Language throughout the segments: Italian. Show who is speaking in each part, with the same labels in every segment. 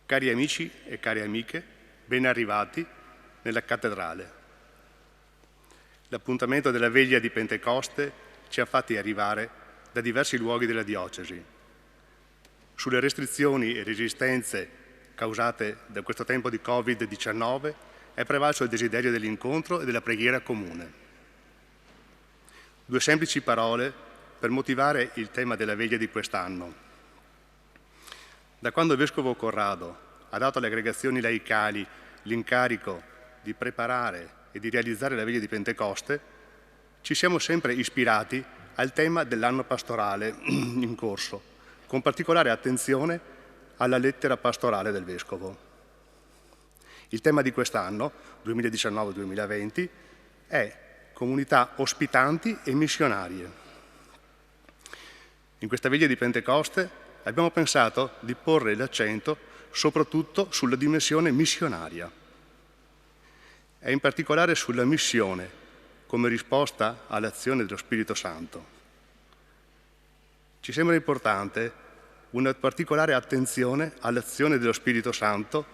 Speaker 1: Cari amici e cari amiche, ben arrivati nella cattedrale. L'appuntamento della veglia di Pentecoste ci ha fatti arrivare da diversi luoghi della diocesi. Sulle restrizioni e resistenze causate da questo tempo di Covid-19 è prevalso il desiderio dell'incontro e della preghiera comune. Due semplici parole per motivare il tema della veglia di quest'anno. Da quando il Vescovo Corrado ha dato alle aggregazioni laicali l'incarico di preparare e di realizzare la veglia di Pentecoste, ci siamo sempre ispirati al tema dell'anno pastorale in corso, con particolare attenzione alla lettera pastorale del Vescovo. Il tema di quest'anno, 2019-2020, è comunità ospitanti e missionarie. In questa veglia di Pentecoste abbiamo pensato di porre l'accento soprattutto sulla dimensione missionaria e in particolare sulla missione come risposta all'azione dello Spirito Santo. Ci sembra importante una particolare attenzione all'azione dello Spirito Santo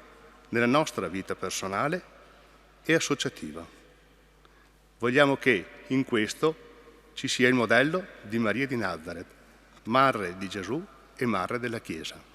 Speaker 1: nella nostra vita personale e associativa. Vogliamo che in questo ci sia il modello di Maria di Nazareth, madre di Gesù e madre della Chiesa.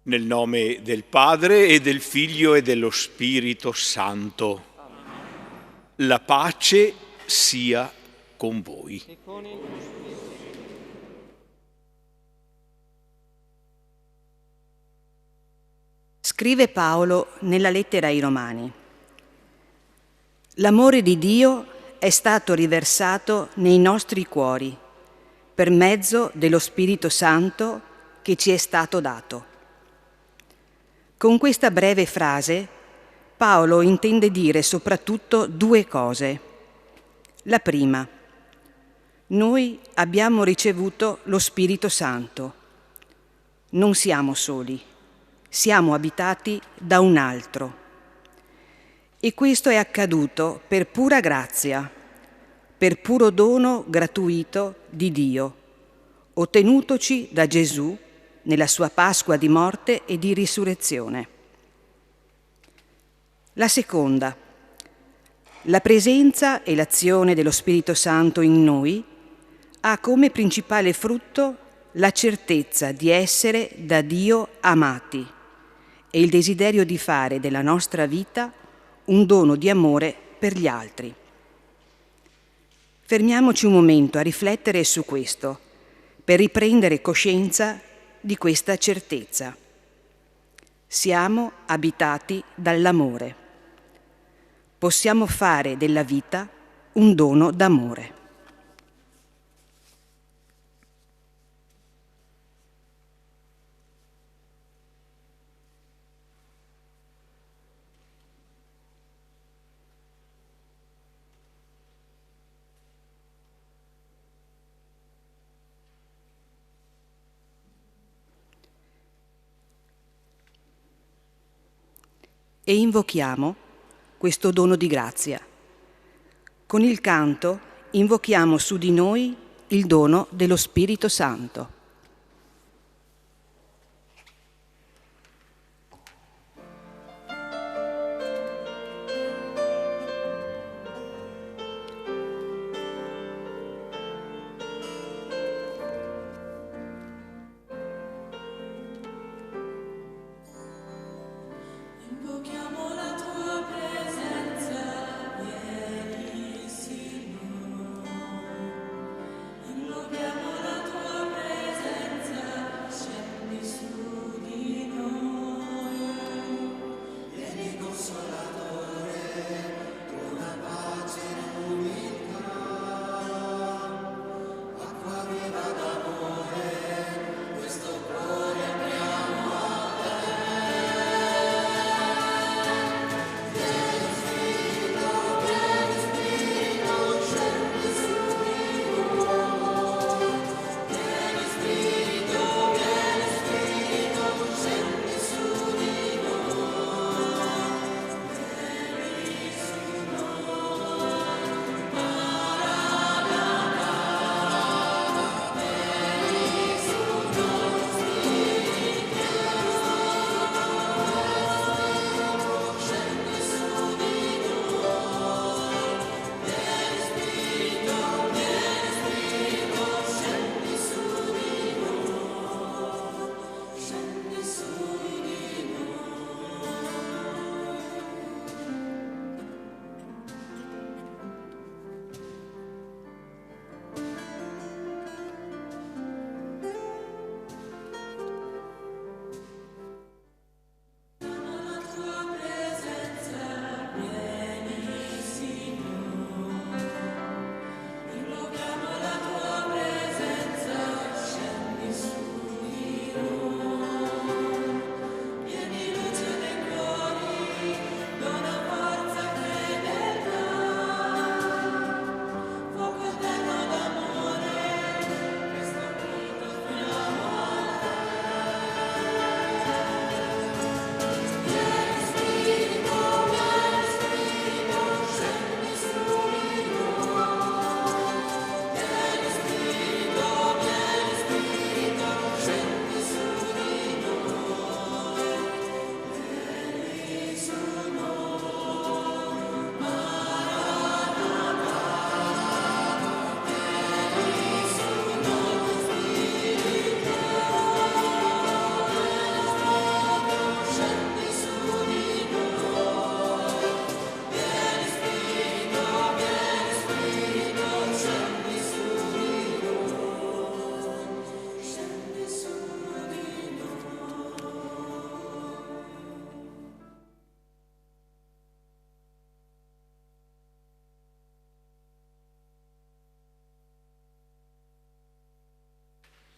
Speaker 2: Nel nome del Padre e del Figlio e dello Spirito Santo. La pace sia con voi.
Speaker 3: Scrive Paolo nella lettera ai Romani. L'amore di Dio è stato riversato nei nostri cuori per mezzo dello Spirito Santo che ci è stato dato. Con questa breve frase Paolo intende dire soprattutto due cose. La prima: noi abbiamo ricevuto lo Spirito Santo, Non siamo soli, siamo abitati da un altro. E questo è accaduto per pura grazia, per puro dono gratuito di Dio, ottenutoci da Gesù nella sua Pasqua di morte e di risurrezione. La seconda, la presenza e l'azione dello Spirito Santo in noi ha come principale frutto la certezza di essere da Dio amati e il desiderio di fare della nostra vita un dono di amore per gli altri. Fermiamoci un momento a riflettere su questo, per riprendere coscienza di questa certezza. Siamo abitati dall'amore. Possiamo fare della vita un dono d'amore. E invochiamo questo dono di grazia. Con il canto invochiamo su di noi il dono dello Spirito Santo.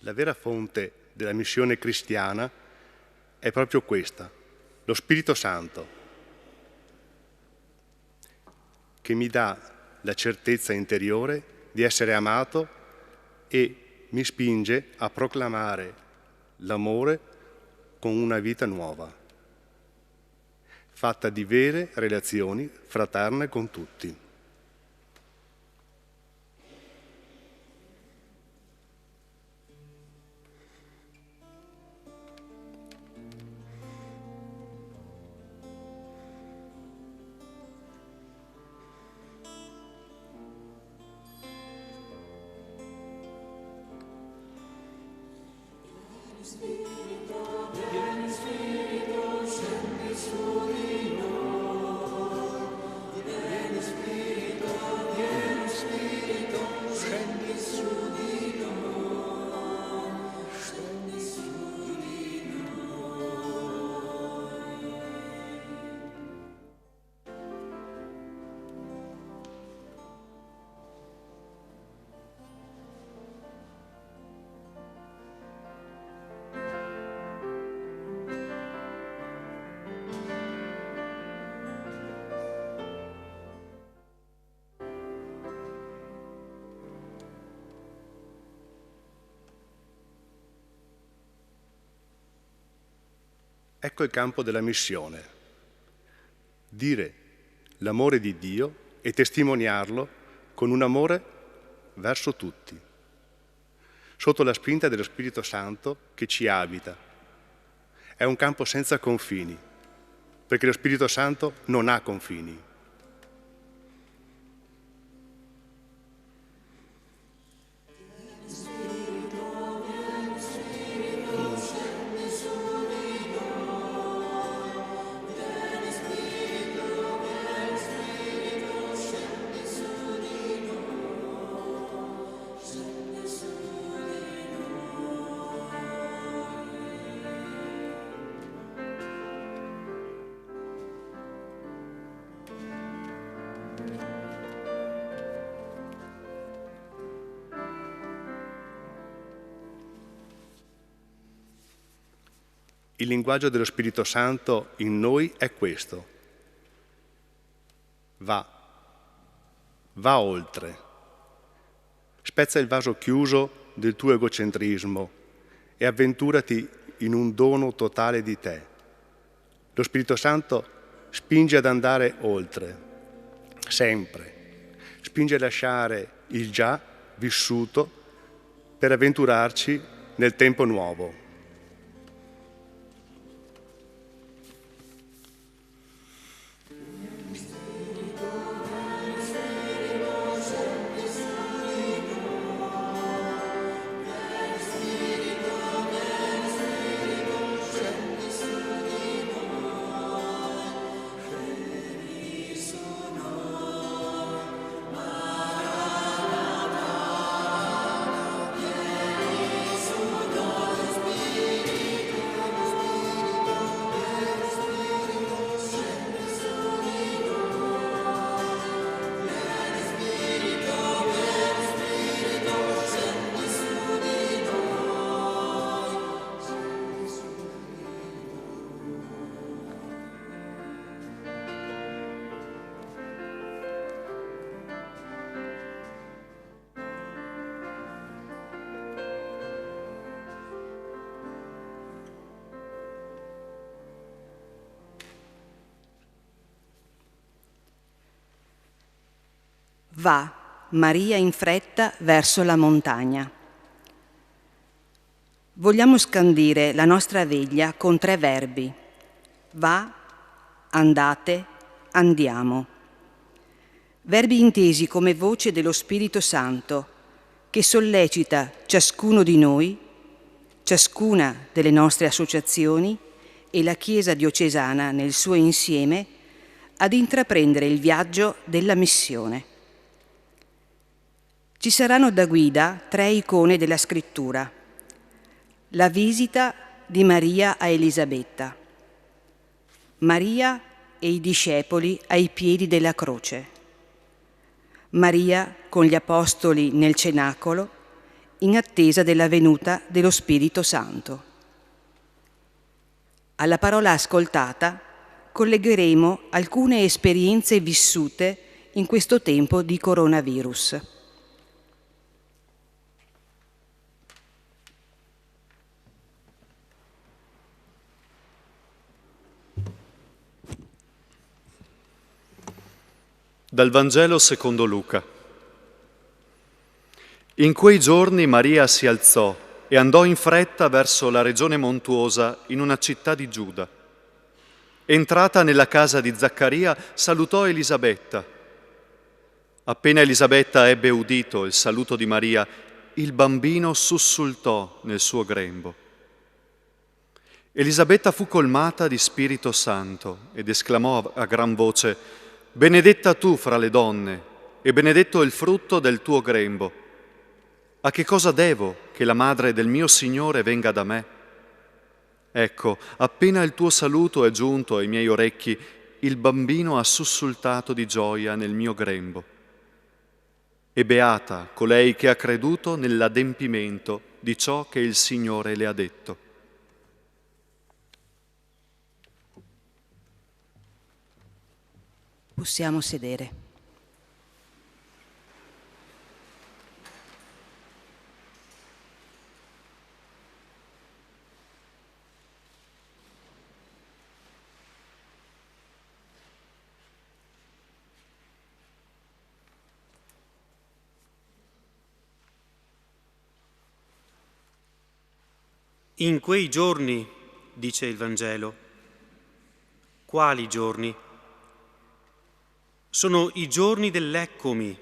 Speaker 1: La vera fonte della missione cristiana è proprio questa, lo Spirito Santo, che mi dà la certezza interiore di essere amato e mi spinge a proclamare l'amore con una vita nuova, fatta di vere relazioni fraterne con tutti. Ecco il campo della missione. Dire l'amore di Dio e testimoniarlo con un amore verso tutti, sotto la spinta dello Spirito Santo che ci abita. È un campo senza confini, perché lo Spirito Santo non ha confini. Il linguaggio dello Spirito Santo in noi è questo. Va oltre. Spezza il vaso chiuso del tuo egocentrismo e avventurati in un dono totale di te. Lo Spirito Santo spinge ad andare oltre, sempre. Spinge a lasciare il già vissuto per avventurarci nel tempo nuovo.
Speaker 3: Va, Maria in fretta verso la montagna. Vogliamo scandire la nostra veglia con 3 verbi. Va, andate, andiamo. Verbi intesi come voce dello Spirito Santo, che sollecita ciascuno di noi, ciascuna delle nostre associazioni e la Chiesa diocesana nel suo insieme ad intraprendere il viaggio della missione. Ci saranno da guida 3 icone della Scrittura. La visita di Maria a Elisabetta, Maria e i discepoli ai piedi della croce, Maria con gli apostoli nel cenacolo in attesa della venuta dello Spirito Santo. Alla parola ascoltata collegheremo alcune esperienze vissute in questo tempo di coronavirus.
Speaker 4: Dal Vangelo secondo Luca. In quei giorni Maria si alzò e andò in fretta verso la regione montuosa in una città di Giuda. Entrata nella casa di Zaccaria, salutò Elisabetta. Appena Elisabetta ebbe udito il saluto di Maria, il bambino sussultò nel suo grembo. Elisabetta fu colmata di Spirito Santo ed esclamò a gran voce: «Benedetta tu fra le donne e benedetto il frutto del tuo grembo. A che cosa devo che la madre del mio Signore venga da me? Ecco, appena il tuo saluto è giunto ai miei orecchi, il bambino ha sussultato di gioia nel mio grembo. E beata colei che ha creduto nell'adempimento di ciò che il Signore le ha detto».
Speaker 3: Possiamo sedere.
Speaker 5: In quei giorni, dice il Vangelo. Quali giorni? Sono i giorni dell'eccomi.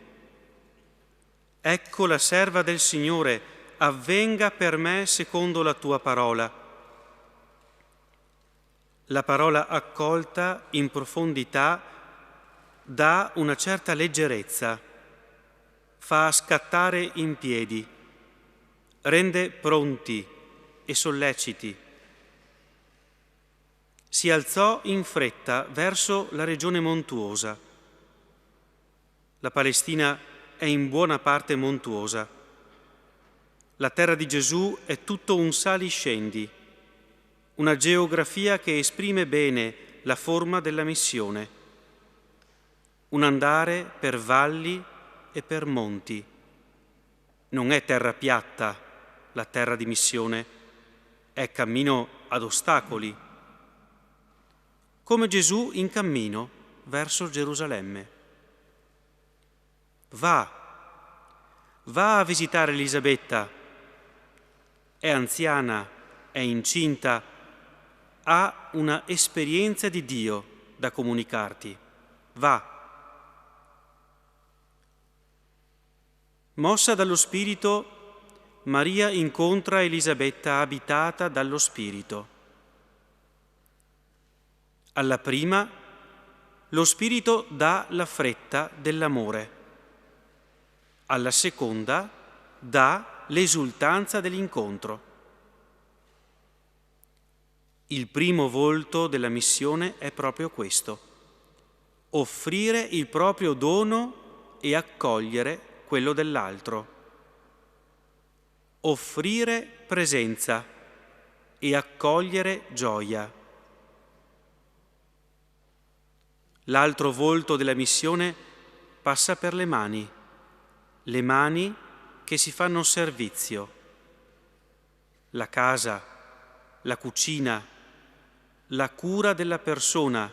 Speaker 5: Ecco la serva del Signore, avvenga per me secondo la tua parola. La parola accolta in profondità dà una certa leggerezza, fa scattare in piedi, rende pronti e solleciti. Si alzò in fretta verso la regione montuosa. La Palestina è in buona parte montuosa. La terra di Gesù è tutto un saliscendi, una geografia che esprime bene la forma della missione. Un andare per valli e per monti. Non è terra piatta la terra di missione, è cammino ad ostacoli, come Gesù in cammino verso Gerusalemme. Va a visitare Elisabetta, è anziana, è incinta, ha una esperienza di Dio da comunicarti. Va. Mossa dallo Spirito, Maria incontra Elisabetta abitata dallo Spirito. Alla prima, lo Spirito dà la fretta dell'amore. Alla seconda, dà l'esultanza dell'incontro. Il primo volto della missione è proprio questo: offrire il proprio dono e accogliere quello dell'altro. Offrire presenza e accogliere gioia. L'altro volto della missione passa per le mani che si fanno servizio. La casa, la cucina, la cura della persona,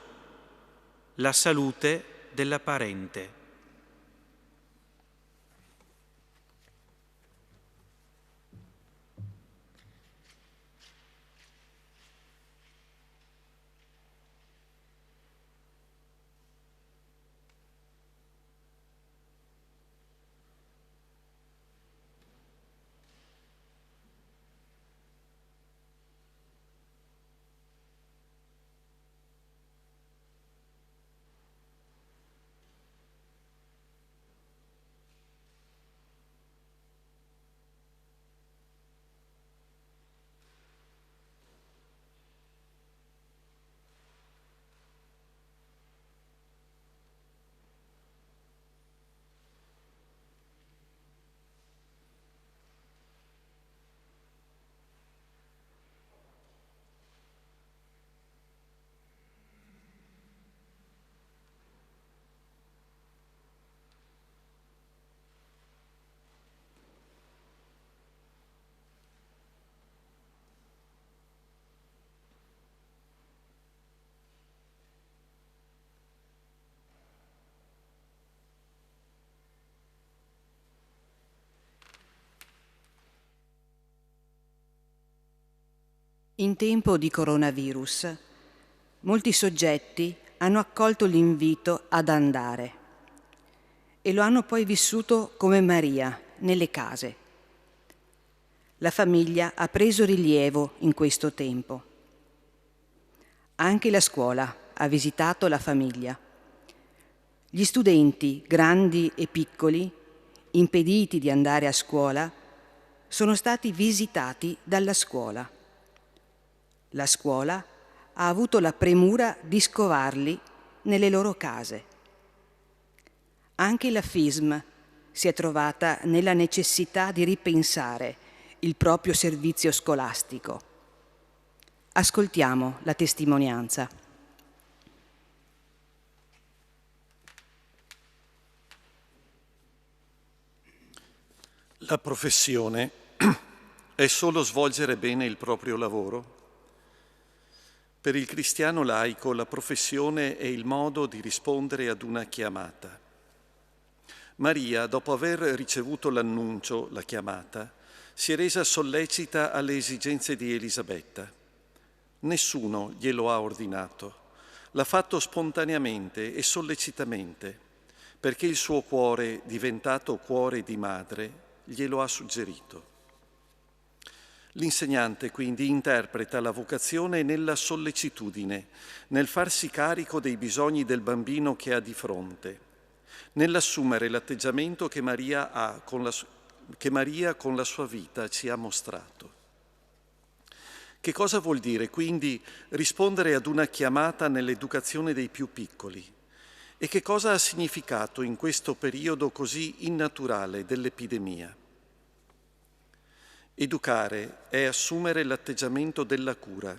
Speaker 5: la salute della parente.
Speaker 3: In tempo di coronavirus, molti soggetti hanno accolto l'invito ad andare e lo hanno poi vissuto come Maria, nelle case. La famiglia ha preso rilievo in questo tempo. Anche la scuola ha visitato la famiglia. Gli studenti, grandi e piccoli, impediti di andare a scuola, sono stati visitati dalla scuola. La scuola ha avuto la premura di scovarli nelle loro case. Anche la FISM si è trovata nella necessità di ripensare il proprio servizio scolastico. Ascoltiamo la testimonianza.
Speaker 6: La professione è solo svolgere bene il proprio lavoro? Per il cristiano laico la professione è il modo di rispondere ad una chiamata. Maria, dopo aver ricevuto l'annuncio, la chiamata, si è resa sollecita alle esigenze di Elisabetta. Nessuno glielo ha ordinato, l'ha fatto spontaneamente e sollecitamente, perché il suo cuore, diventato cuore di madre, glielo ha suggerito. L'insegnante quindi interpreta la vocazione nella sollecitudine, nel farsi carico dei bisogni del bambino che ha di fronte, nell'assumere l'atteggiamento che Maria con la sua vita ci ha mostrato. Che cosa vuol dire quindi rispondere ad una chiamata nell'educazione dei più piccoli? E che cosa ha significato in questo periodo così innaturale dell'epidemia? Educare è assumere l'atteggiamento della cura.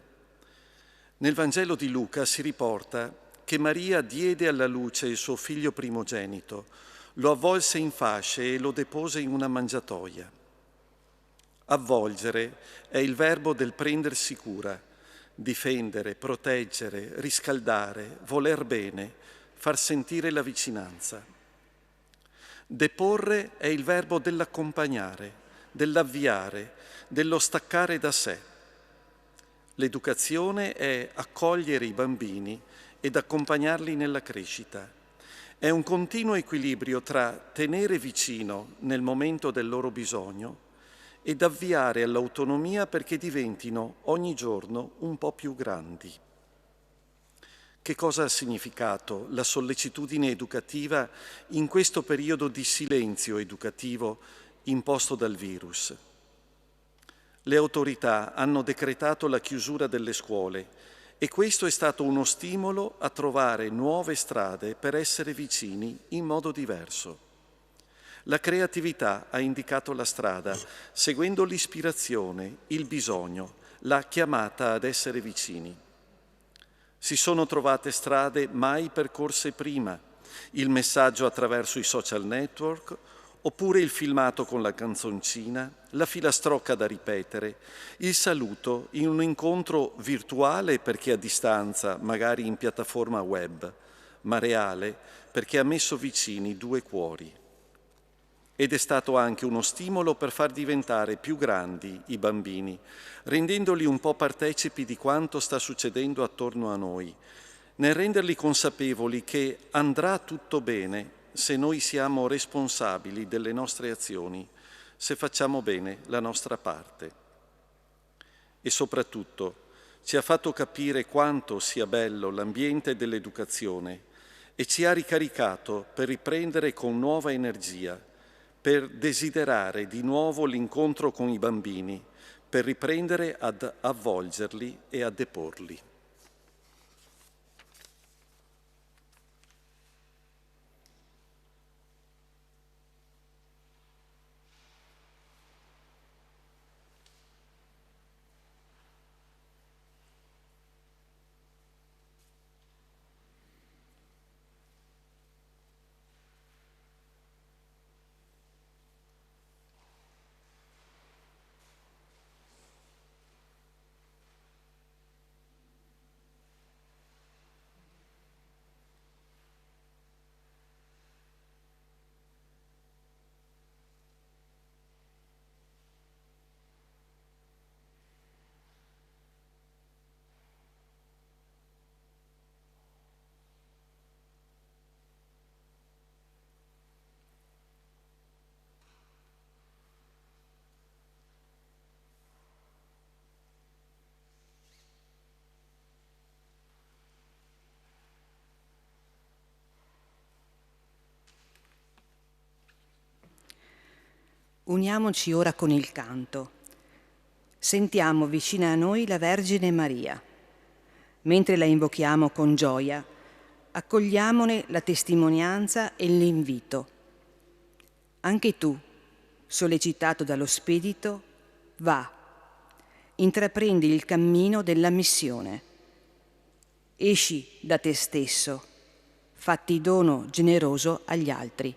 Speaker 6: Nel Vangelo di Luca si riporta che Maria diede alla luce il suo figlio primogenito, lo avvolse in fasce e lo depose in una mangiatoia. Avvolgere è il verbo del prendersi cura, difendere, proteggere, riscaldare, voler bene, far sentire la vicinanza. Deporre è il verbo dell'accompagnare, dell'avviare, dello staccare da sé. L'educazione è accogliere i bambini ed accompagnarli nella crescita. È un continuo equilibrio tra tenere vicino nel momento del loro bisogno ed avviare all'autonomia perché diventino ogni giorno un po' più grandi. Che cosa ha significato la sollecitudine educativa in questo periodo di silenzio educativo imposto dal virus? Le autorità hanno decretato la chiusura delle scuole e questo è stato uno stimolo a trovare nuove strade per essere vicini in modo diverso. La creatività ha indicato la strada, seguendo l'ispirazione, il bisogno, la chiamata ad essere vicini. Si sono trovate strade mai percorse prima, il messaggio attraverso i social network, oppure il filmato con la canzoncina, la filastrocca da ripetere, il saluto in un incontro virtuale perché a distanza, magari in piattaforma web, ma reale perché ha messo vicini due cuori. Ed è stato anche uno stimolo per far diventare più grandi i bambini, rendendoli un po' partecipi di quanto sta succedendo attorno a noi, nel renderli consapevoli che andrà tutto bene se noi siamo responsabili delle nostre azioni, se facciamo bene la nostra parte. E soprattutto ci ha fatto capire quanto sia bello l'ambiente dell'educazione e ci ha ricaricato per riprendere con nuova energia, per desiderare di nuovo l'incontro con i bambini, per riprendere ad avvolgerli e a deporli.
Speaker 3: Uniamoci ora con il canto. Sentiamo vicina a noi la Vergine Maria. Mentre la invochiamo con gioia, accogliamone la testimonianza e l'invito. Anche tu, sollecitato dallo Spirito, va, intraprendi il cammino della missione. Esci da te stesso, fatti dono generoso agli altri.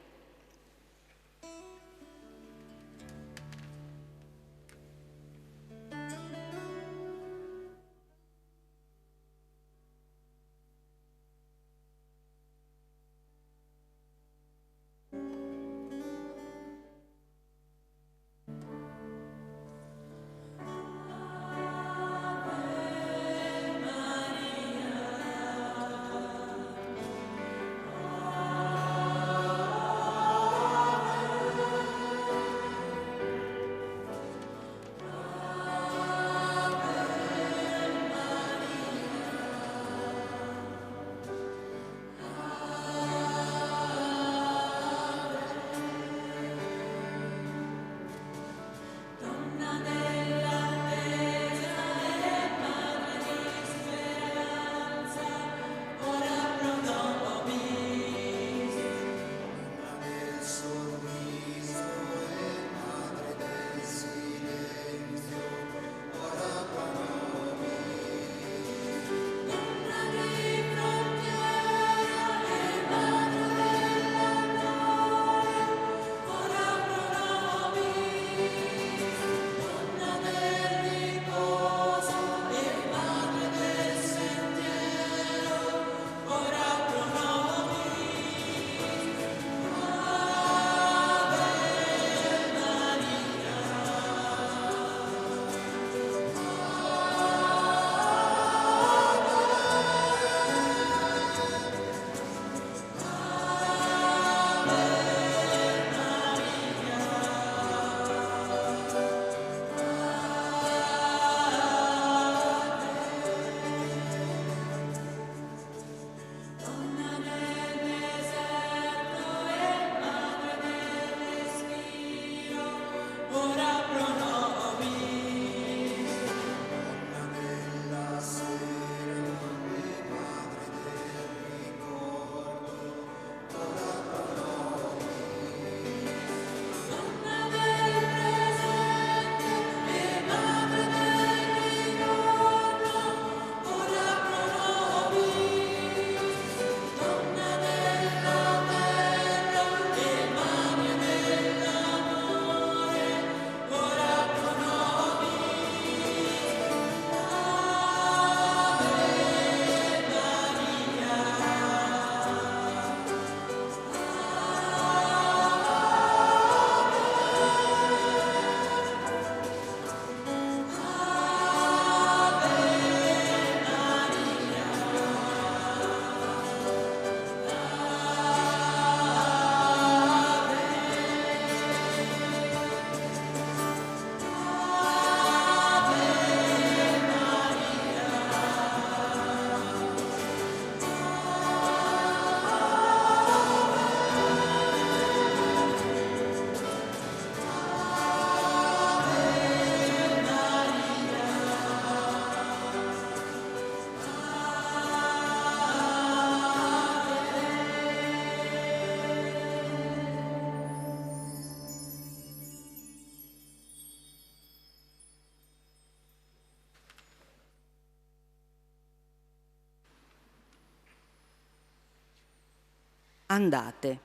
Speaker 3: Andate.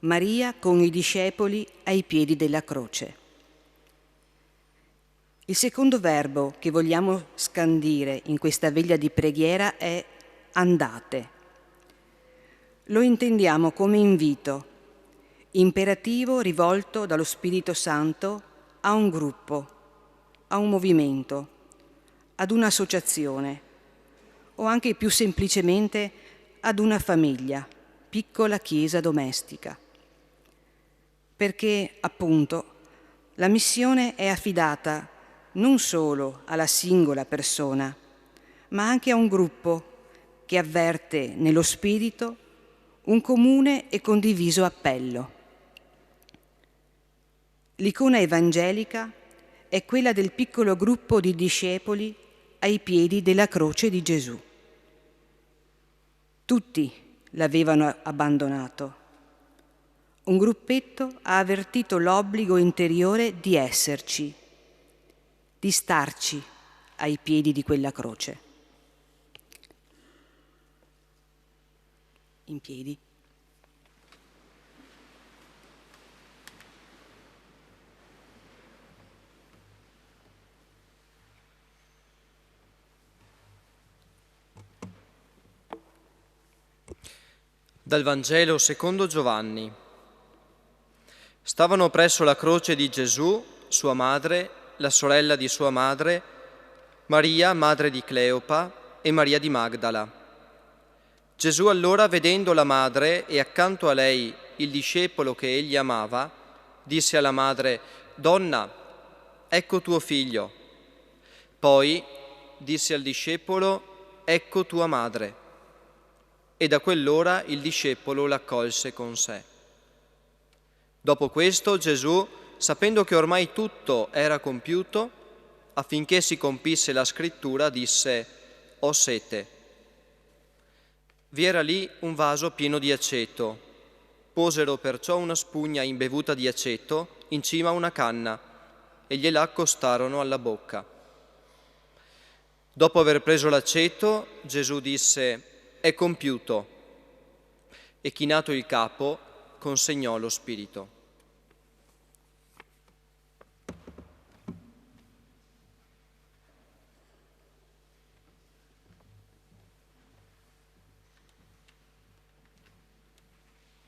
Speaker 3: Maria con i discepoli ai piedi della croce. Il secondo verbo che vogliamo scandire in questa veglia di preghiera è andate. Lo intendiamo come invito, imperativo rivolto dallo Spirito Santo a un gruppo, a un movimento, ad un'associazione o anche più semplicemente ad una famiglia, piccola chiesa domestica. Perché, appunto, la missione è affidata non solo alla singola persona, ma anche a un gruppo che avverte nello spirito un comune e condiviso appello. L'icona evangelica è quella del piccolo gruppo di discepoli ai piedi della croce di Gesù. Tutti l'avevano abbandonato. Un gruppetto ha avvertito l'obbligo interiore di esserci, di starci ai piedi di quella croce. In piedi.
Speaker 7: Dal Vangelo secondo Giovanni. Stavano presso la croce di Gesù, sua madre, la sorella di sua madre, Maria, madre di Cleopa, e Maria di Magdala. Gesù allora, vedendo la madre e accanto a lei il discepolo che egli amava, disse alla madre: «Donna, ecco tuo figlio». Poi disse al discepolo: «Ecco tua madre». E da quell'ora il discepolo l'accolse con sé. Dopo questo Gesù, sapendo che ormai tutto era compiuto, affinché si compisse la scrittura, disse: «Ho sete». Vi era lì un vaso pieno di aceto. Posero perciò una spugna imbevuta di aceto in cima a una canna e gliela accostarono alla bocca. Dopo aver preso l'aceto, Gesù disse: «È compiuto», e chinato il capo consegnò lo spirito.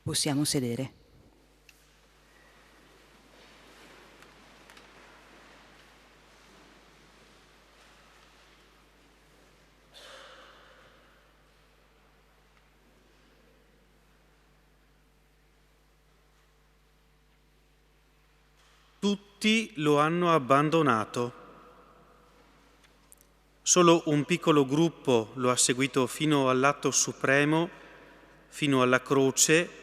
Speaker 3: Possiamo sedere.
Speaker 5: Tutti lo hanno abbandonato. Solo un piccolo gruppo lo ha seguito fino all'atto supremo, fino alla croce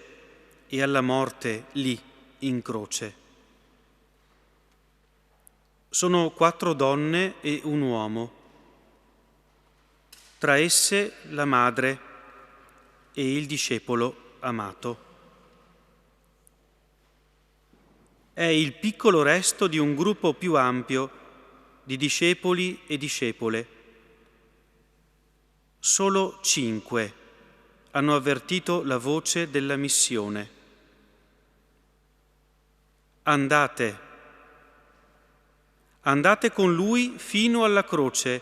Speaker 5: e alla morte lì, in croce. Sono 4 donne e un uomo. Tra esse la madre e il discepolo amato. È il piccolo resto di un gruppo più ampio di discepoli e discepole. Solo 5 hanno avvertito la voce della missione. Andate con lui fino alla croce,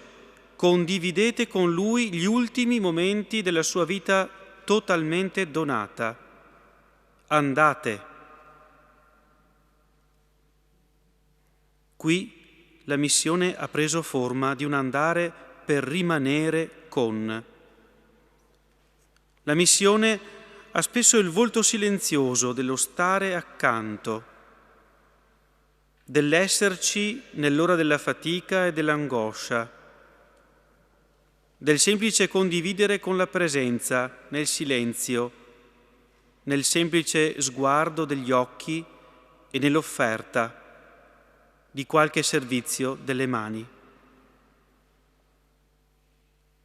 Speaker 5: condividete con lui gli ultimi momenti della sua vita totalmente donata. Andate. Qui la missione ha preso forma di un andare per rimanere con. La missione ha spesso il volto silenzioso dello stare accanto, dell'esserci nell'ora della fatica e dell'angoscia, del semplice condividere con la presenza, nel silenzio, nel semplice sguardo degli occhi e nell'offerta di qualche servizio delle mani.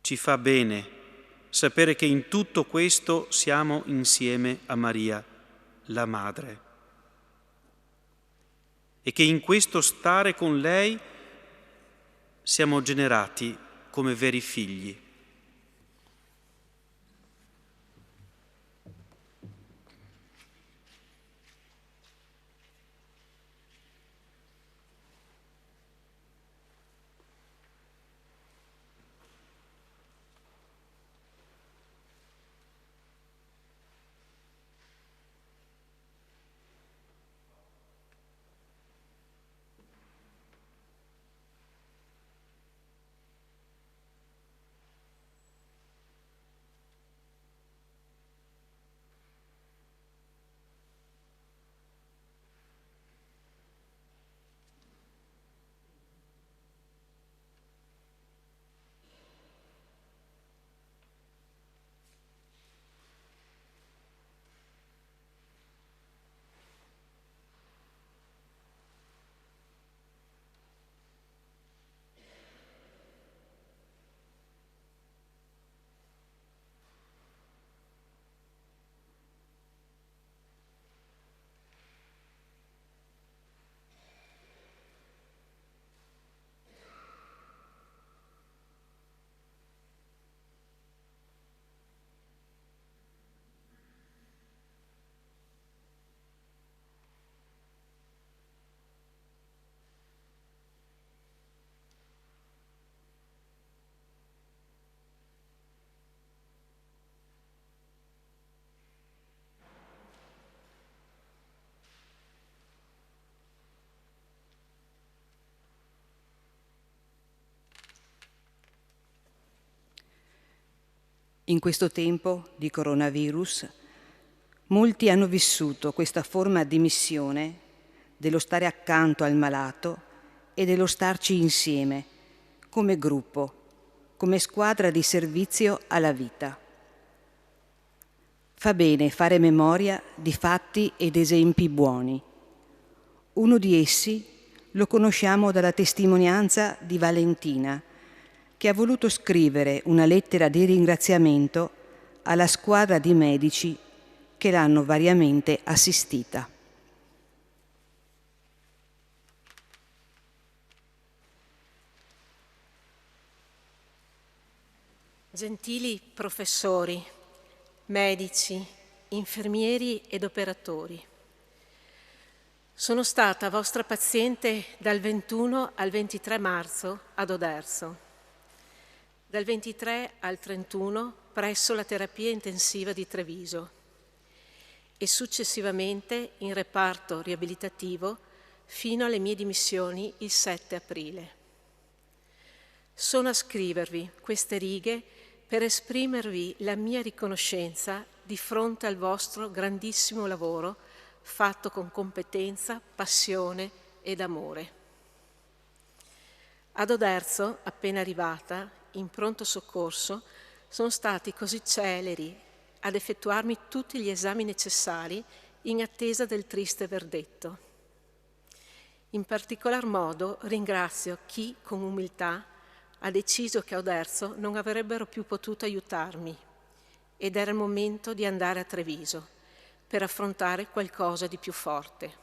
Speaker 5: Ci fa bene sapere che in tutto questo siamo insieme a Maria, la Madre, e che in questo stare con lei siamo generati come veri figli.
Speaker 3: In questo tempo di coronavirus, molti hanno vissuto questa forma di missione dello stare accanto al malato e dello starci insieme, come gruppo, come squadra di servizio alla vita. Fa bene fare memoria di fatti ed esempi buoni. Uno di essi lo conosciamo dalla testimonianza di Valentina, che ha voluto scrivere una lettera di ringraziamento alla squadra di medici che l'hanno variamente assistita.
Speaker 8: Gentili professori, medici, infermieri ed operatori, sono stata vostra paziente dal 21 al 23 marzo ad Oderzo, dal 23 al 31 presso la terapia intensiva di Treviso e successivamente in reparto riabilitativo fino alle mie dimissioni il 7 aprile. Sono a scrivervi queste righe per esprimervi la mia riconoscenza di fronte al vostro grandissimo lavoro fatto con competenza, passione ed amore. Ad Oderzo, appena arrivata, in pronto soccorso, sono stati così celeri ad effettuarmi tutti gli esami necessari in attesa del triste verdetto. In particolar modo ringrazio chi, con umiltà, ha deciso che a Oderzo non avrebbero più potuto aiutarmi ed era il momento di andare a Treviso per affrontare qualcosa di più forte.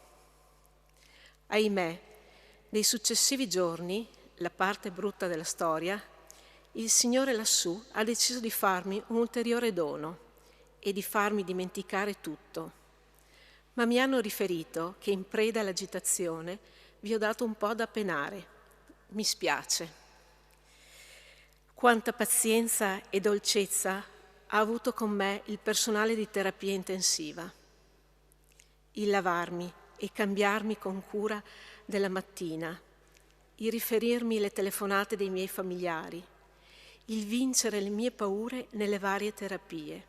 Speaker 8: Ahimè, nei successivi giorni, la parte brutta della storia, il Signore lassù ha deciso di farmi un ulteriore dono e di farmi dimenticare tutto. Ma mi hanno riferito che in preda all'agitazione vi ho dato un po' da penare. Mi spiace. Quanta pazienza e dolcezza ha avuto con me il personale di terapia intensiva. Il lavarmi e cambiarmi con cura della mattina, il riferirmi le telefonate dei miei familiari, il vincere le mie paure nelle varie terapie,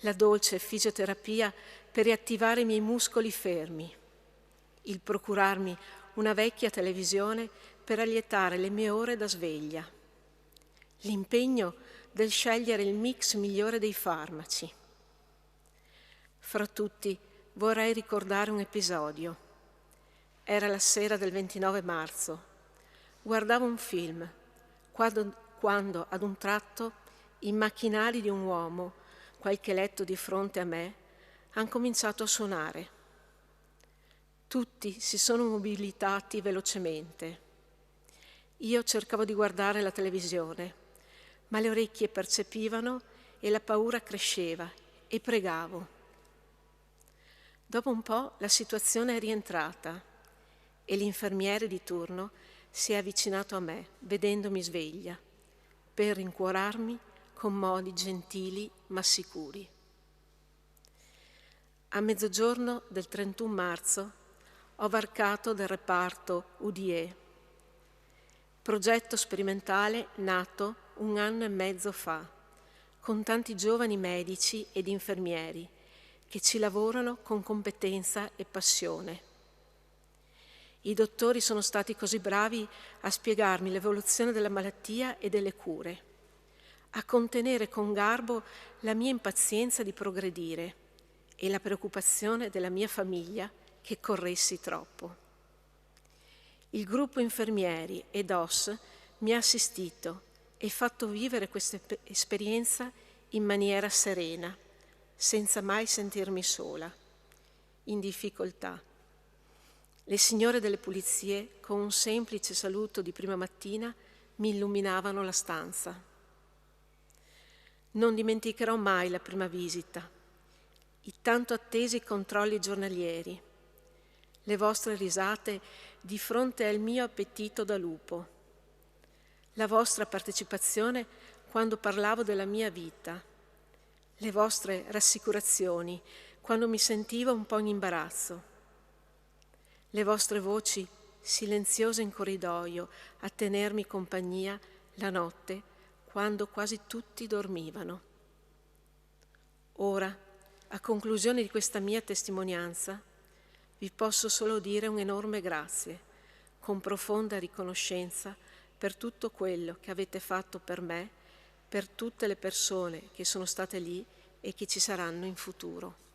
Speaker 8: la dolce fisioterapia per riattivare i miei muscoli fermi, il procurarmi una vecchia televisione per allietare le mie ore da sveglia, l'impegno del scegliere il mix migliore dei farmaci. Fra tutti vorrei ricordare un episodio. Era la sera del 29 marzo. Guardavo un film quando ad un tratto i macchinari di un uomo, qualche letto di fronte a me, hanno cominciato a suonare. Tutti si sono mobilitati velocemente. Io cercavo di guardare la televisione, ma le orecchie percepivano e la paura cresceva e pregavo. Dopo un po' la situazione è rientrata e l'infermiere di turno si è avvicinato a me, vedendomi sveglia, per rincuorarmi con modi gentili ma sicuri. A mezzogiorno del 31 marzo ho varcato del reparto UDE, progetto sperimentale nato 1 anno e mezzo fa, con tanti giovani medici ed infermieri che ci lavorano con competenza e passione. I dottori sono stati così bravi a spiegarmi l'evoluzione della malattia e delle cure, a contenere con garbo la mia impazienza di progredire e la preoccupazione della mia famiglia che corressi troppo. Il gruppo infermieri ed OS mi ha assistito e fatto vivere questa esperienza in maniera serena, senza mai sentirmi sola, in difficoltà. Le signore delle pulizie, con un semplice saluto di prima mattina, mi illuminavano la stanza. Non dimenticherò mai la prima visita, i tanto attesi controlli giornalieri, le vostre risate di fronte al mio appetito da lupo, la vostra partecipazione quando parlavo della mia vita, le vostre rassicurazioni quando mi sentivo un po' in imbarazzo, le vostre voci silenziose in corridoio a tenermi compagnia la notte quando quasi tutti dormivano. Ora, a conclusione di questa mia testimonianza, vi posso solo dire un enorme grazie, con profonda riconoscenza per tutto quello che avete fatto per me, per tutte le persone che sono state lì e che ci saranno in futuro.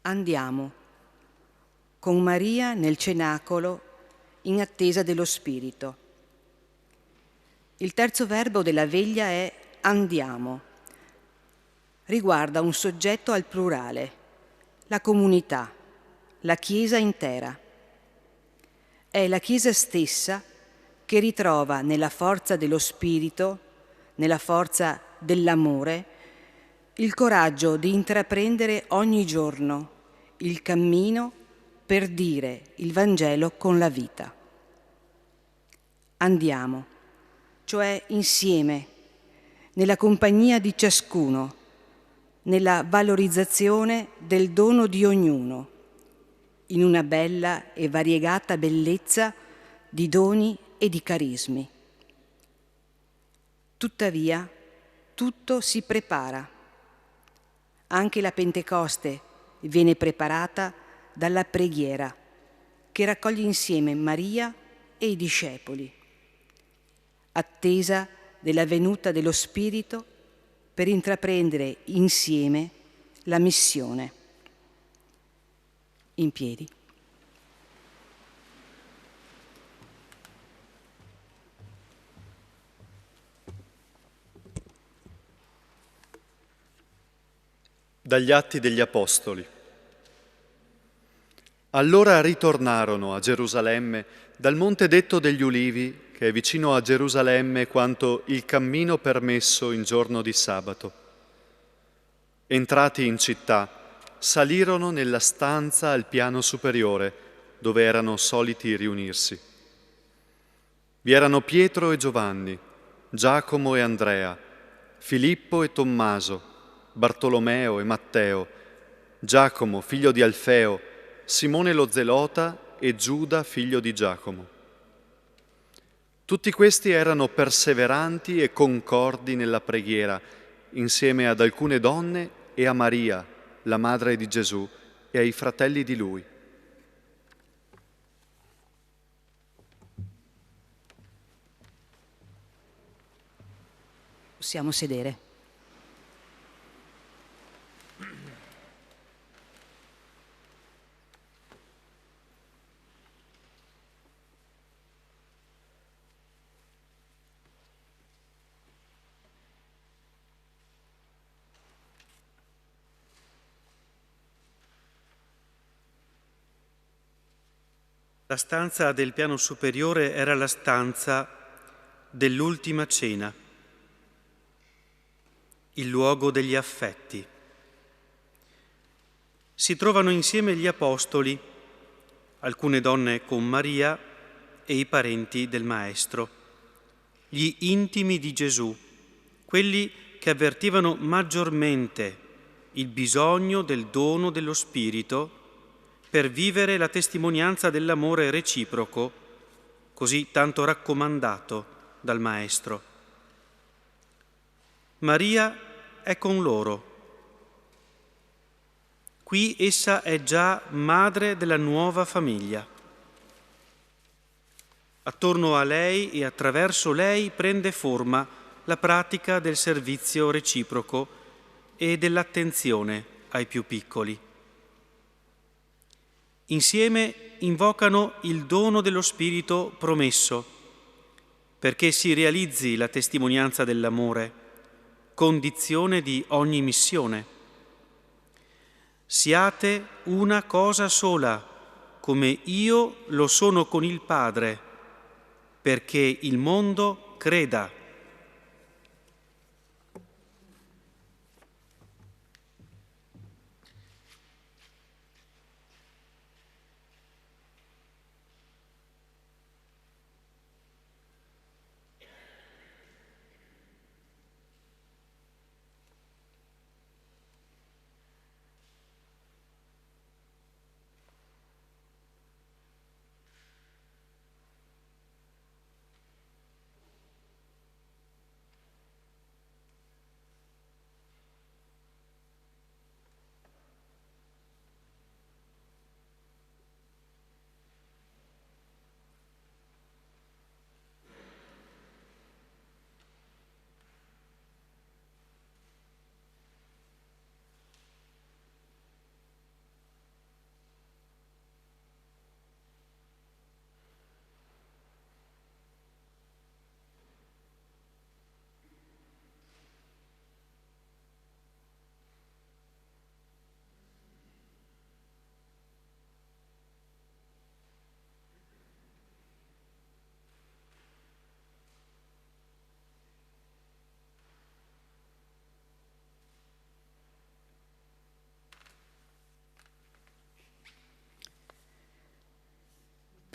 Speaker 3: Andiamo con Maria nel cenacolo in attesa dello Spirito. Il terzo verbo della veglia è andiamo. Riguarda un soggetto al plurale, la comunità, la Chiesa intera. È la Chiesa stessa che ritrova nella forza dello Spirito, nella forza dell'amore, il coraggio di intraprendere ogni giorno il cammino per dire il Vangelo con la vita. Andiamo, cioè insieme, nella compagnia di ciascuno, nella valorizzazione del dono di ognuno, in una bella e variegata bellezza di doni e di carismi. Tuttavia, tutto si prepara. Anche la Pentecoste viene preparata dalla preghiera, che raccoglie insieme Maria e i discepoli, attesa della venuta dello Spirito per intraprendere insieme la missione. In piedi.
Speaker 4: Dagli Atti degli Apostoli. Allora ritornarono a Gerusalemme dal monte detto degli Ulivi, che è vicino a Gerusalemme quanto il cammino permesso in giorno di sabato. Entrati in città, salirono nella stanza al piano superiore, dove erano soliti riunirsi. Vi erano Pietro e Giovanni, Giacomo e Andrea, Filippo e Tommaso, Bartolomeo e Matteo, Giacomo, figlio di Alfeo, Simone lo Zelota e Giuda, figlio di Giacomo. Tutti questi erano perseveranti e concordi nella preghiera, insieme ad alcune donne e a Maria, la madre di Gesù, e ai fratelli di lui.
Speaker 3: Possiamo sedere.
Speaker 5: La stanza del piano superiore era la stanza dell'ultima cena, il luogo degli affetti. Si trovano insieme gli apostoli, alcune donne con Maria e i parenti del Maestro, gli intimi di Gesù, quelli che avvertivano maggiormente il bisogno del dono dello Spirito per vivere la testimonianza dell'amore reciproco, così tanto raccomandato dal Maestro. Maria è con loro. Qui essa è già madre della nuova famiglia. Attorno a lei e attraverso lei prende forma la pratica del servizio reciproco e dell'attenzione ai più piccoli. Insieme invocano il dono dello Spirito promesso, perché si realizzi la testimonianza dell'amore, condizione di ogni missione. Siate una cosa sola, come io lo sono con il Padre, perché il mondo creda.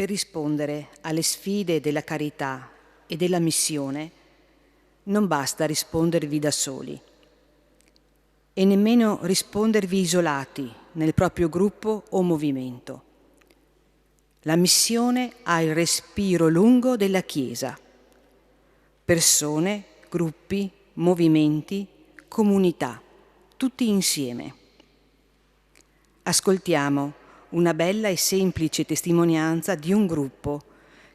Speaker 3: Per rispondere alle sfide della carità e della missione non basta rispondervi da soli. e nemmeno rispondervi isolati nel proprio gruppo o movimento. La missione ha il respiro lungo della Chiesa. Persone, gruppi, movimenti, comunità, tutti insieme. Ascoltiamo una bella e semplice testimonianza di un gruppo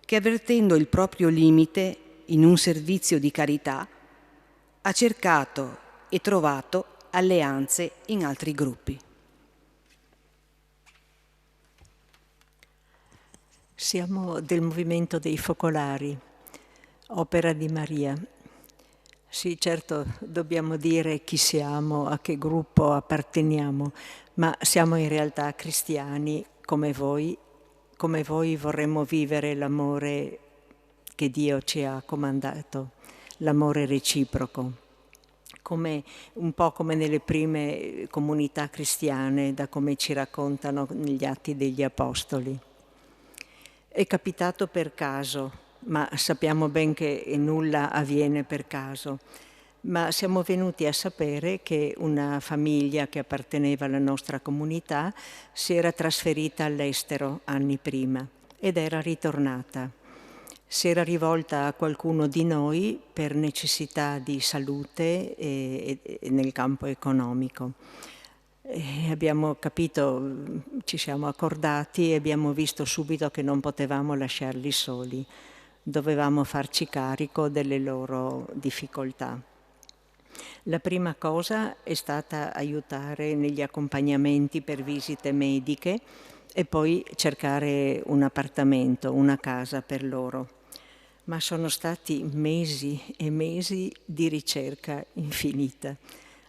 Speaker 3: che, avvertendo il proprio limite in un servizio di carità, ha cercato e trovato alleanze in altri gruppi.
Speaker 9: Siamo del movimento dei focolari, opera di Maria. Sì, certo, dobbiamo dire chi siamo, a che gruppo apparteniamo, ma siamo in realtà cristiani come voi vorremmo vivere l'amore che Dio ci ha comandato, l'amore reciproco, un po' come nelle prime comunità cristiane, da come ci raccontano negli Atti degli Apostoli. È capitato per caso, ma sappiamo ben che nulla avviene per caso. Ma siamo venuti a sapere che una famiglia che apparteneva alla nostra comunità si era trasferita all'estero anni prima ed era ritornata. Si era rivolta a qualcuno di noi per necessità di salute e nel campo economico. E abbiamo capito, ci siamo accordati e abbiamo visto subito che non potevamo lasciarli soli. Dovevamo farci carico delle loro difficoltà. La prima cosa è stata aiutare negli accompagnamenti per visite mediche e poi cercare un appartamento, una casa per loro. Ma sono stati mesi e mesi di ricerca infinita.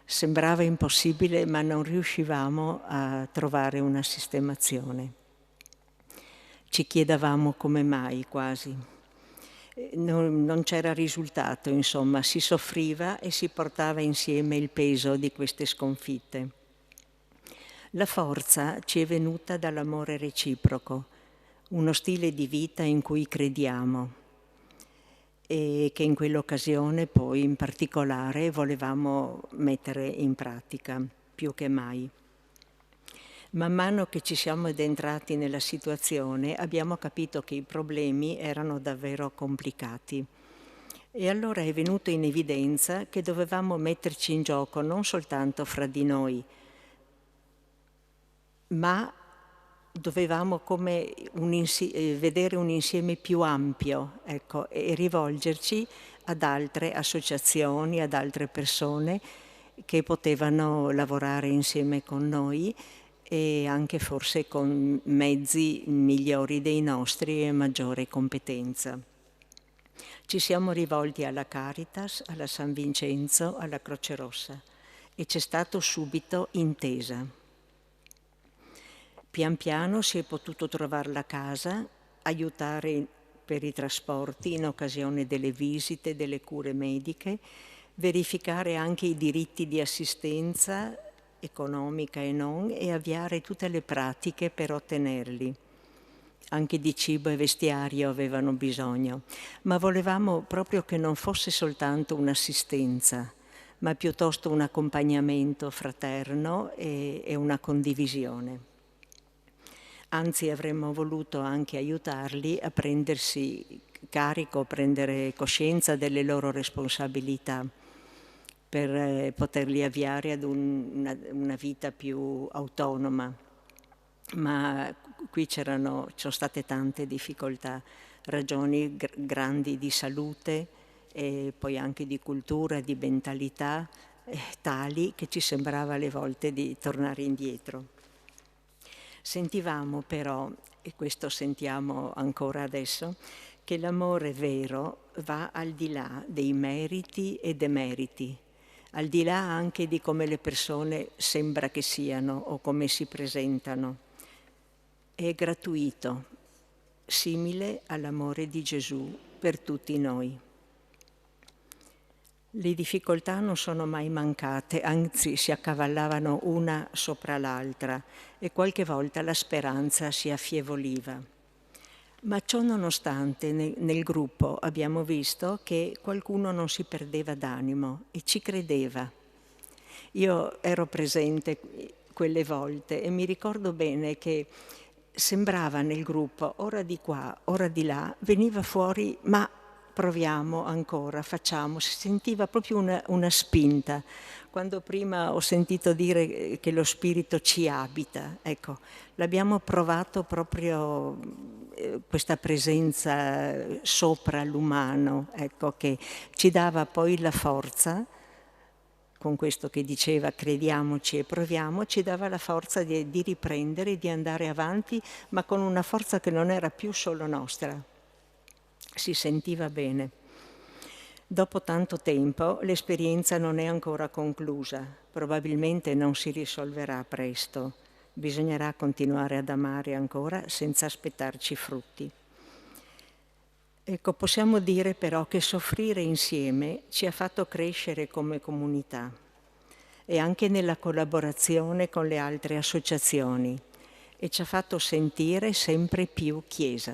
Speaker 9: Sembrava impossibile, ma non riuscivamo a trovare una sistemazione. Ci chiedevamo come mai quasi. Non c'era risultato, insomma, si soffriva e si portava insieme il peso di queste sconfitte. La forza ci è venuta dall'amore reciproco, uno stile di vita in cui crediamo e che in quell'occasione poi in particolare volevamo mettere in pratica più che mai. Man mano che ci siamo addentrati nella situazione abbiamo capito che i problemi erano davvero complicati e allora è venuto in evidenza che dovevamo metterci in gioco non soltanto fra di noi, ma dovevamo come vedere un insieme più ampio, ecco, e rivolgerci ad altre associazioni, ad altre persone che potevano lavorare insieme con noi e anche forse con mezzi migliori dei nostri e maggiore competenza. Ci siamo rivolti alla Caritas, alla San Vincenzo, alla Croce Rossa e c'è stato subito intesa. Pian piano si è potuto trovare la casa, aiutare per i trasporti in occasione delle visite, delle cure mediche, verificare anche i diritti di assistenza economica e non, e avviare tutte le pratiche per ottenerli. Anche di cibo e vestiario avevano bisogno, ma volevamo proprio che non fosse soltanto un'assistenza, ma piuttosto un accompagnamento fraterno e una condivisione. Anzi, avremmo voluto anche aiutarli a prendersi carico, prendere coscienza delle loro responsabilità, per poterli avviare ad una vita più autonoma. Ma qui ci sono state tante difficoltà, ragioni grandi di salute e poi anche di cultura, di mentalità, tali che ci sembrava alle volte di tornare indietro. Sentivamo però, e questo sentiamo ancora adesso, che l'amore vero va al di là dei meriti e demeriti, al di là anche di come le persone sembra che siano o come si presentano. È gratuito, simile all'amore di Gesù per tutti noi. Le difficoltà non sono mai mancate, anzi si accavallavano una sopra l'altra e qualche volta la speranza si affievoliva. Ma ciò nonostante nel gruppo abbiamo visto che qualcuno non si perdeva d'animo e ci credeva. Io ero presente quelle volte e mi ricordo bene che sembrava nel gruppo, ora di qua, ora di là, veniva fuori, ma proviamo ancora, facciamo, si sentiva proprio una spinta. Quando prima ho sentito dire che lo spirito ci abita, ecco, l'abbiamo provato proprio questa presenza sopra l'umano, ecco, che ci dava poi la forza, con questo che diceva crediamoci e proviamo, ci dava la forza di riprendere, di andare avanti, ma con una forza che non era più solo nostra. Si sentiva bene. Dopo tanto tempo l'esperienza non è ancora conclusa, probabilmente non si risolverà presto, bisognerà continuare ad amare ancora senza aspettarci frutti. Ecco, possiamo dire però che soffrire insieme ci ha fatto crescere come comunità e anche nella collaborazione con le altre associazioni e ci ha fatto sentire sempre più Chiesa.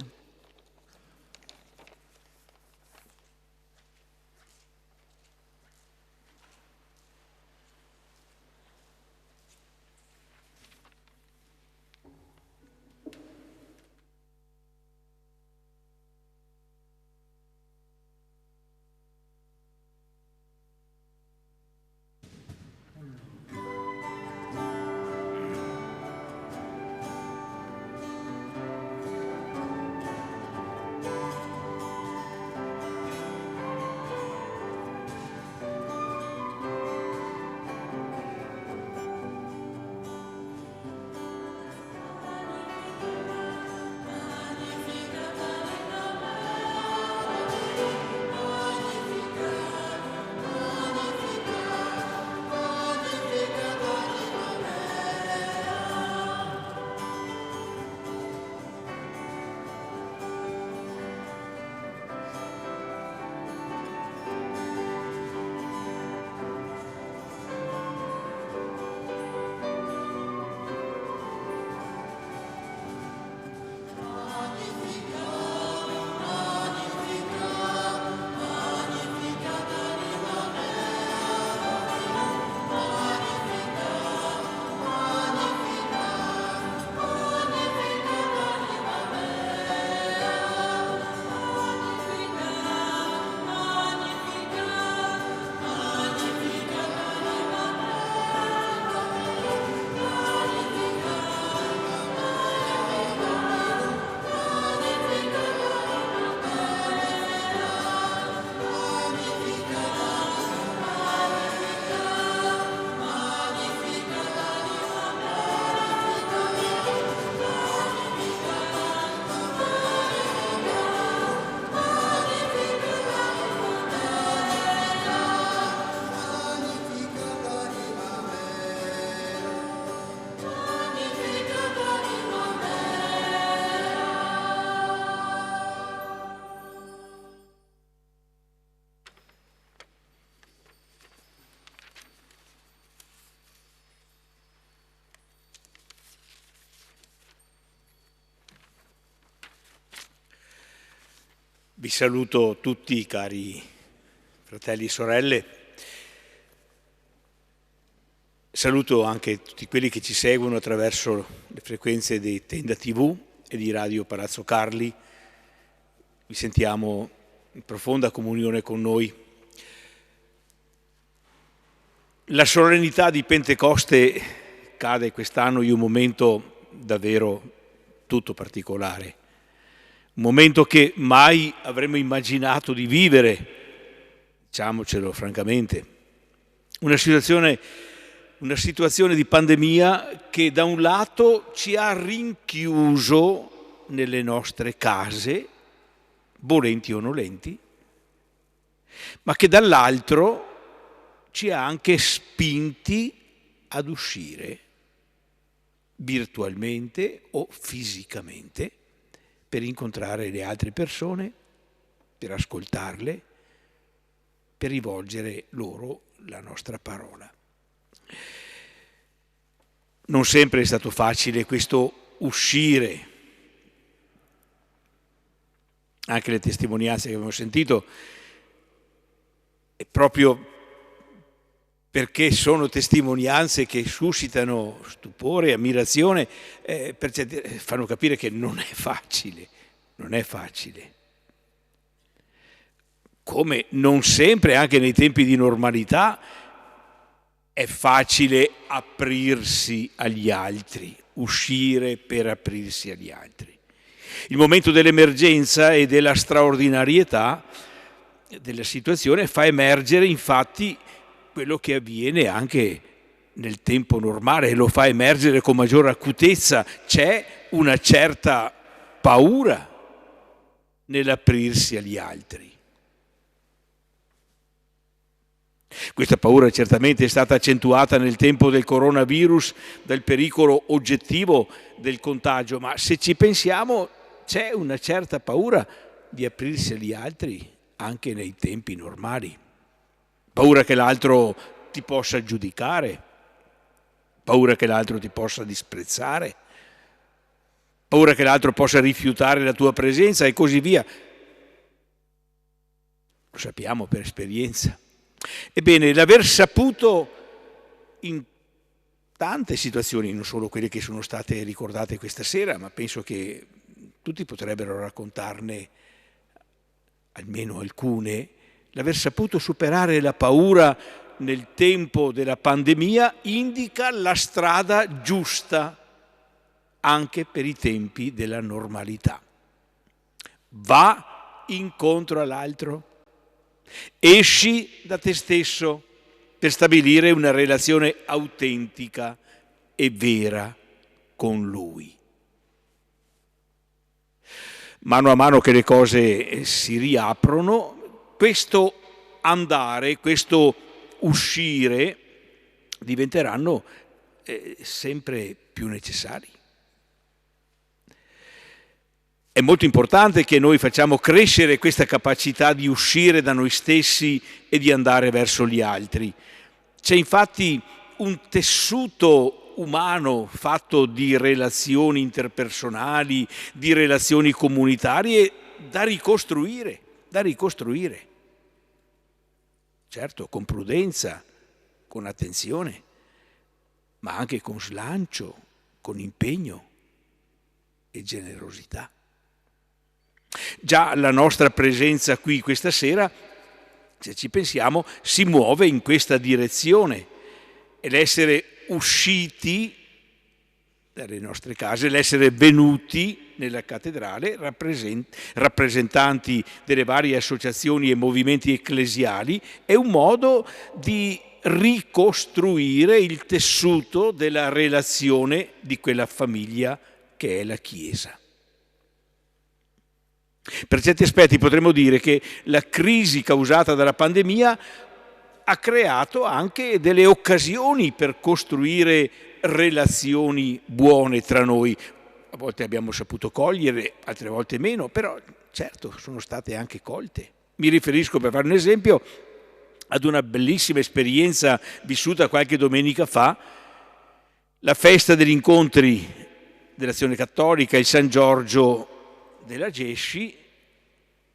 Speaker 2: Vi saluto tutti, cari fratelli e sorelle. Saluto anche tutti quelli che ci seguono attraverso le frequenze di Tenda TV e di Radio Palazzo Carli. Vi sentiamo in profonda comunione con noi. La solennità di Pentecoste cade quest'anno in un momento davvero tutto particolare. Un momento che mai avremmo immaginato di vivere, diciamocelo francamente. Una situazione di pandemia che da un lato ci ha rinchiuso nelle nostre case, volenti o nolenti, ma che dall'altro ci ha anche spinti ad uscire virtualmente o fisicamente per incontrare le altre persone, per ascoltarle, per rivolgere loro la nostra parola. Non sempre è stato facile questo uscire. Anche le testimonianze che abbiamo sentito, è proprio perché sono testimonianze che suscitano stupore e ammirazione, fanno capire che non è facile, non è facile. Come non sempre, anche nei tempi di normalità, è facile aprirsi agli altri, uscire per aprirsi agli altri. Il momento dell'emergenza e della straordinarietà della situazione fa emergere infatti quello che avviene anche nel tempo normale e lo fa emergere con maggior acutezza. C'è una certa paura nell'aprirsi agli altri. Questa paura certamente è stata accentuata nel tempo del coronavirus, dal pericolo oggettivo del contagio, ma se ci pensiamo c'è una certa paura di aprirsi agli altri anche nei tempi normali. Paura che l'altro ti possa giudicare, paura che l'altro ti possa disprezzare, paura che l'altro possa rifiutare la tua presenza e così via. Lo sappiamo per esperienza. Ebbene, l'aver saputo in tante situazioni, non solo quelle che sono state ricordate questa sera, ma penso che tutti potrebbero raccontarne almeno alcune, l'aver saputo superare la paura nel tempo della pandemia indica la strada giusta anche per i tempi della normalità. Va incontro all'altro, esci da te stesso per stabilire una relazione autentica e vera con lui. Mano a mano che le cose si riaprono, questo andare, questo uscire diventeranno sempre più necessari. È molto importante che noi facciamo crescere questa capacità di uscire da noi stessi e di andare verso gli altri. C'è infatti un tessuto umano fatto di relazioni interpersonali, di relazioni comunitarie da ricostruire. Certo, con prudenza, con attenzione, ma anche con slancio, con impegno e generosità. Già la nostra presenza qui questa sera, se ci pensiamo, si muove in questa direzione e l'essere usciti dalle nostre case, l'essere venuti nella cattedrale, rappresentanti delle varie associazioni e movimenti ecclesiali, è un modo di ricostruire il tessuto della relazione di quella famiglia che è la Chiesa. Per certi aspetti potremmo dire che la crisi causata dalla pandemia ha creato anche delle occasioni per costruire relazioni buone tra noi. A volte abbiamo saputo cogliere, altre volte meno, però certo sono state anche colte. Mi riferisco, per fare un esempio, ad una bellissima esperienza vissuta qualche domenica fa, la festa degli incontri dell'Azione Cattolica, il San Giorgio della Gesci,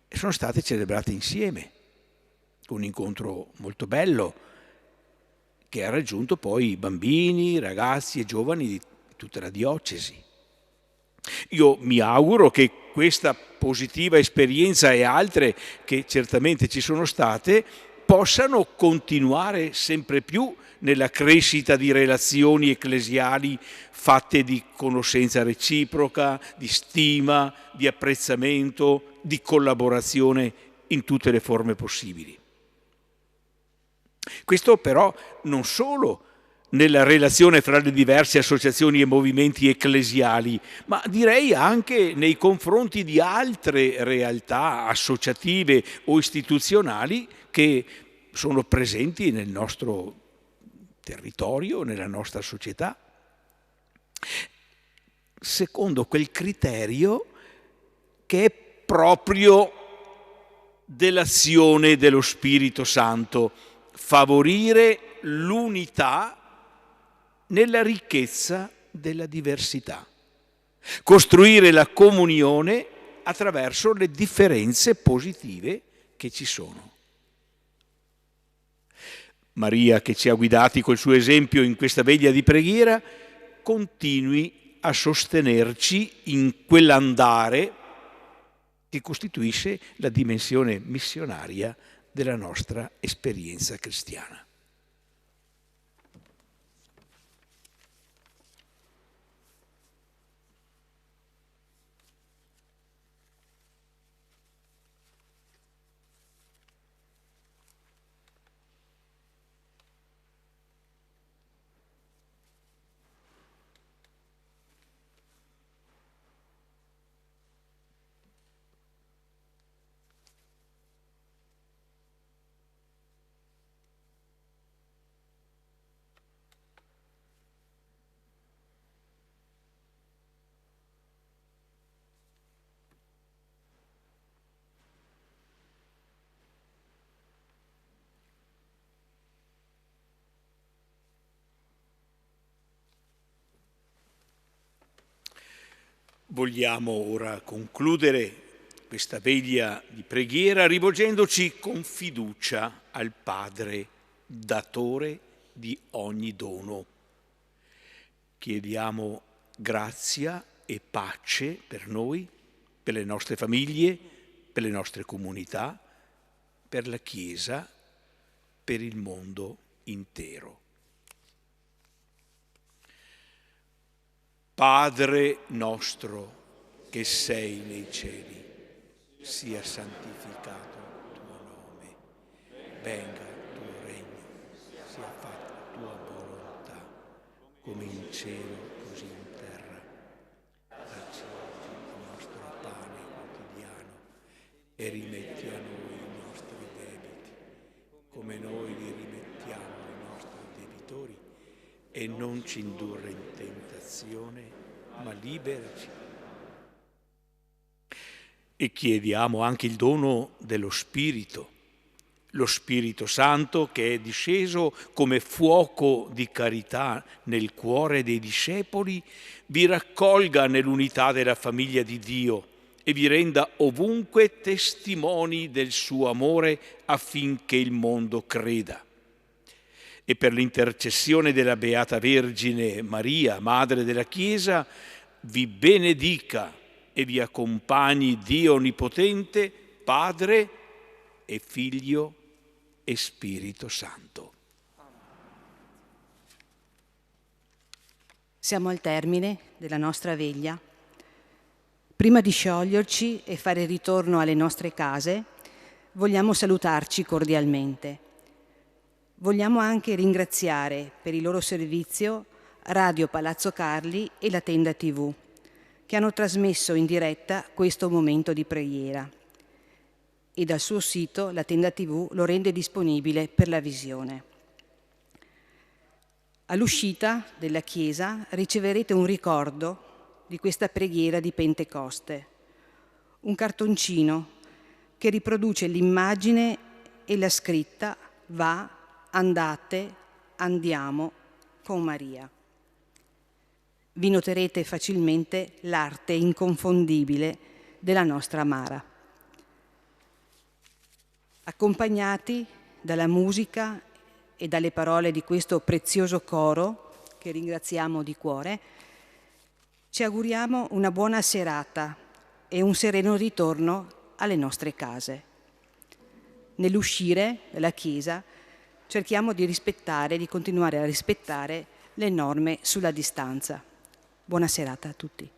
Speaker 2: sono state celebrate insieme, con un incontro molto bello che ha raggiunto poi bambini, ragazzi e giovani di tutta la diocesi. Io mi auguro che questa positiva esperienza e altre che certamente ci sono state possano continuare sempre più nella crescita di relazioni ecclesiali fatte di conoscenza reciproca, di stima, di apprezzamento, di collaborazione in tutte le forme possibili. Questo però non solo nella relazione fra le diverse associazioni e movimenti ecclesiali, ma direi anche nei confronti di altre realtà associative o istituzionali che sono presenti nel nostro territorio, nella nostra società, secondo quel criterio che è proprio dell'azione dello Spirito Santo, favorire l'unità nella ricchezza della diversità, costruire la comunione attraverso le differenze positive che ci sono. Maria, che ci ha guidati col suo esempio in questa veglia di preghiera, continui a sostenerci in quell'andare che costituisce la dimensione missionaria della nostra esperienza cristiana. Vogliamo ora concludere questa veglia di preghiera rivolgendoci con fiducia al Padre, datore di ogni dono. Chiediamo grazia e pace per noi, per le nostre famiglie, per le nostre comunità, per la Chiesa, per il mondo intero. Padre nostro che sei nei cieli, sia santificato il tuo nome, venga il tuo regno, sia fatta la tua volontà, come in cielo così in terra. Dacci oggi il nostro pane quotidiano e rimetti a noi i nostri debiti, come noi li rimettiamo ai nostri debitori, e non ci indurre in tentazione, ma liberaci. E chiediamo anche il dono dello Spirito, lo Spirito Santo che è disceso come fuoco di carità nel cuore dei discepoli, vi raccolga nell'unità della famiglia di Dio e vi renda ovunque testimoni del suo amore affinché il mondo creda. E per l'intercessione della Beata Vergine Maria, Madre della Chiesa, vi benedica e vi accompagni Dio Onnipotente, Padre e Figlio e Spirito Santo.
Speaker 3: Siamo al termine della nostra veglia. Prima di scioglierci e fare ritorno alle nostre case, vogliamo salutarci cordialmente. Vogliamo anche ringraziare per il loro servizio Radio Palazzo Carli e la Tenda TV, che hanno trasmesso in diretta questo momento di preghiera. E dal suo sito la Tenda TV lo rende disponibile per la visione. All'uscita della chiesa riceverete un ricordo di questa preghiera di Pentecoste, un cartoncino che riproduce l'immagine e la scritta "Va, andate, andiamo con Maria". Vi noterete facilmente l'arte inconfondibile della nostra Mara. Accompagnati dalla musica e dalle parole di questo prezioso coro, che ringraziamo di cuore, ci auguriamo una buona serata e un sereno ritorno alle nostre case. Nell'uscire dalla Chiesa cerchiamo di rispettare, di continuare a rispettare le norme sulla distanza. Buona serata a tutti.